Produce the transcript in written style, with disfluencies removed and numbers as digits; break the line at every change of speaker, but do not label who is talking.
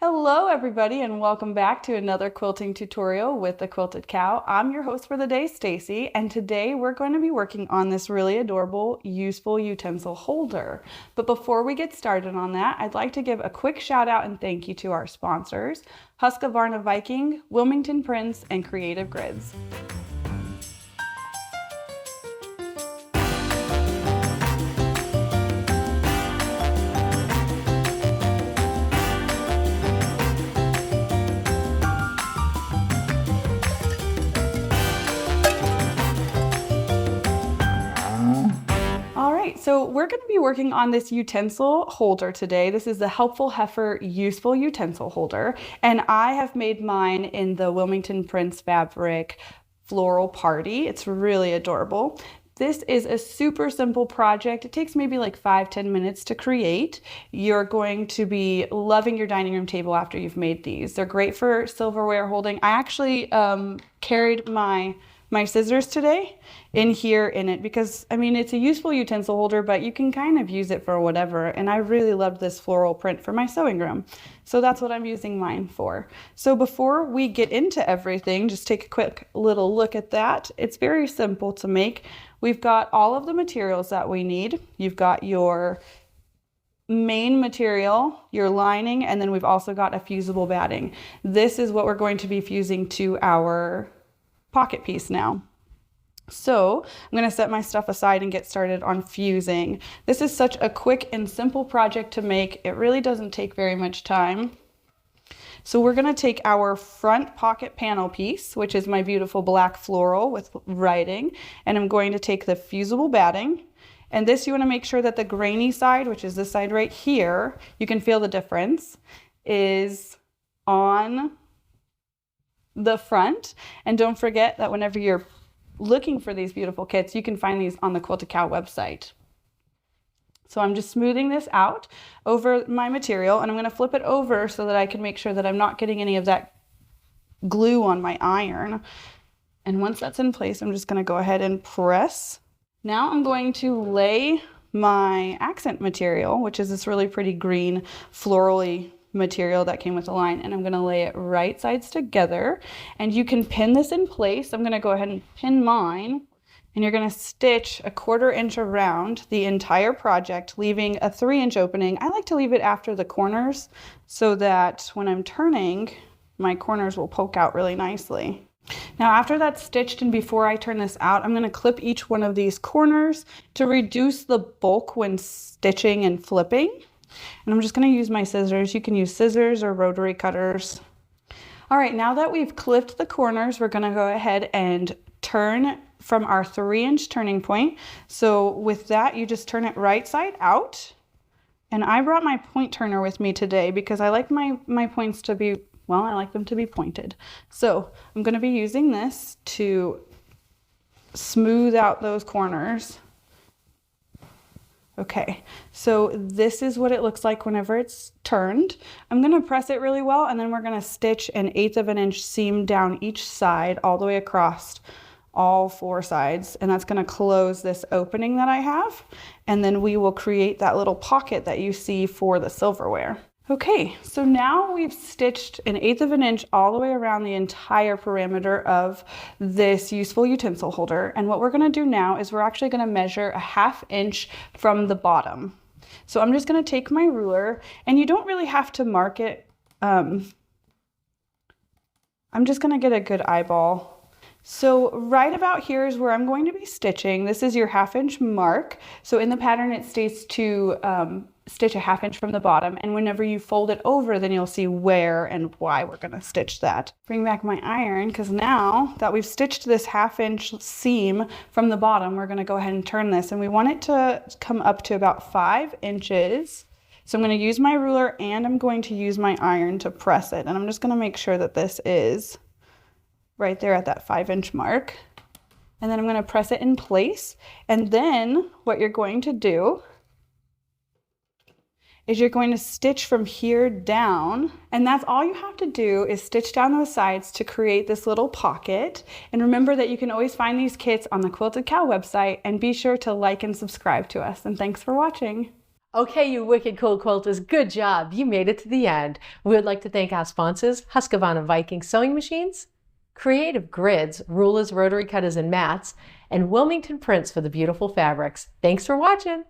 Hello everybody and welcome back to another quilting tutorial with the Quilted Cow. I'm your host for the day, Stacy, and today we're going to be working on this really adorable, useful utensil holder. But before we get started on that, I'd like to give a quick shout out and thank you to our sponsors, Husqvarna Viking, Wilmington Prince, and Creative Grids. So we're going to be working on this utensil holder today. This is the Helpful Heifer Useful Utensil Holder, and I have made mine in the Wilmington Prince fabric floral party. It's really adorable. This is a super simple project. It takes maybe like 5-10 minutes to create. You're going to be loving your dining room table after you've made these. They're great for silverware holding. I actually carried my scissors today in it because I mean it's a useful utensil holder, but you can kind of use it for whatever, and I really loved this floral print for my sewing room, so that's what I'm using mine for. So before we get into everything, just take a quick little look at that. It's very simple to make. We've got all of the materials that we need. You've got your main material, your lining, and then we've also got a fusible batting. This is what we're going to be fusing to our pocket piece now. So I'm going to set my stuff aside and get started on fusing. This is such a quick and simple project to make. It really doesn't take very much time. So we're going to take our front pocket panel piece, which is my beautiful black floral with writing, and I'm going to take the fusible batting. And this, you want to make sure that the grainy side, which is this side right here, you can feel the difference, is on the front. And don't forget that whenever you're looking for these beautiful kits, you can find these on the Quilted Cow website. So I'm just smoothing this out over my material, and I'm going to flip it over so that I can make sure that I'm not getting any of that glue on my iron. And once that's in place, I'm just going to go ahead and press. Now I'm going to lay my accent material, which is this really pretty green florally material that came with the line, and I'm going to lay it right sides together, and you can pin this in place. I'm going to go ahead and pin mine, and you're going to stitch a 1/4 inch around the entire project, leaving a 3-inch opening. I like to leave it after the corners so that when I'm turning, my corners will poke out really nicely. Now after that's stitched and before I turn this out, I'm going to clip each one of these corners to reduce the bulk when stitching and flipping. And I'm just going to use my scissors. You can use scissors or rotary cutters. All right, now that we've clipped the corners, we're going to go ahead and turn from our 3-inch turning point. So with that, you just turn it right side out. And I brought my point turner with me today because I like my points to be, well, I like them to be pointed. So I'm going to be using this to smooth out those corners. Okay, so this is what it looks like whenever it's turned. I'm going to press it really well, and then we're going to stitch an 1/8 of an inch seam down each side all the way across all 4 sides, and that's going to close this opening that I have, and then we will create that little pocket that you see for the silverware. Okay, so now we've stitched an 1/8 of an inch all the way around the entire perimeter of this useful utensil holder. And what we're going to do now is we're actually going to measure a 1/2 inch from the bottom. So I'm just going to take my ruler, and you don't really have to mark it. I'm just going to get a good eyeball. So right about here is where I'm going to be stitching. This is your 1/2 inch mark. So in the pattern it states to stitch a 1/2 inch from the bottom, and whenever you fold it over, then you'll see where and why we're going to stitch that. Bring back my iron, because now that we've stitched this 1/2 inch seam from the bottom, we're going to go ahead and turn this, and we want it to come up to about 5 inches. So I'm going to use my ruler and I'm going to use my iron to press it, and I'm just going to make sure that this is right there at that 5-inch mark. And then I'm going to press it in place, and then what you're going to do is you're going to stitch from here down, and that's all you have to do is stitch down those sides to create this little pocket. And remember that you can always find these kits on the Quilted Cow website, and be sure to like and subscribe to us. And thanks for watching.
Okay, you wicked cool quilters, good job. You made it to the end. We would like to thank our sponsors, Husqvarna Viking Sewing Machines, Creative Grids, rulers, rotary cutters, and mats, and Wilmington Prints for the beautiful fabrics. Thanks for watching.